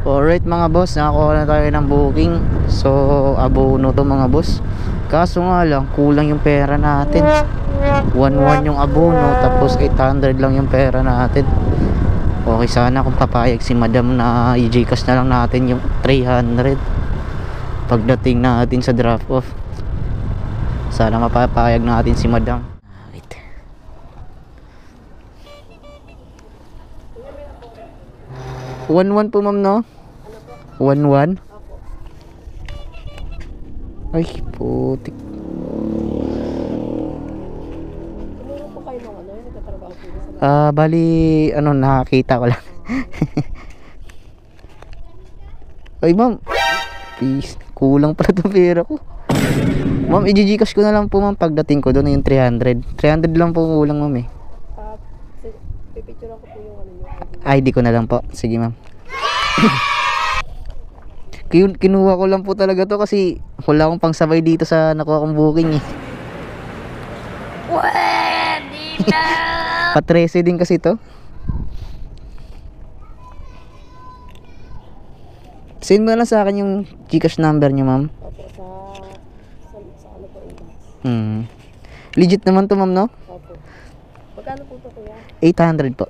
Alright mga boss, nakakuha na tayo ng booking. So abono to mga boss. Kaso nga lang, kulang yung pera natin. 1,1 yung abono, tapos 800 lang yung pera natin. Okay sana kung papayag si madam na i-Gcash na lang natin yung 300 pagdating natin sa drop off. Sana mapapayag natin si madam. Wait. One po ma'am, no? 1,1. Ay putik. Bali ano, nakakita ko lang. Ay ma'am, please, kulang pala itong pera ko. Ma'am, i-Gcash ko na lang po ma'am pagdating ko doon yung 300 lang po kulang ma'am eh. Pipicture ko po yung ano yung ID ko na lang po. Sige ma'am. Kinuha ko lang po talaga to kasi wala akong pangsabay dito sa nakuha kong booking eh. Pwede na! Pa-13 din kasi to. Send mo na lang sa akin yung Gcash number nyo ma'am. Opo, sa ano po yung Legit naman to ma'am, no? Opo. Magkano po ito kuya? 800 po.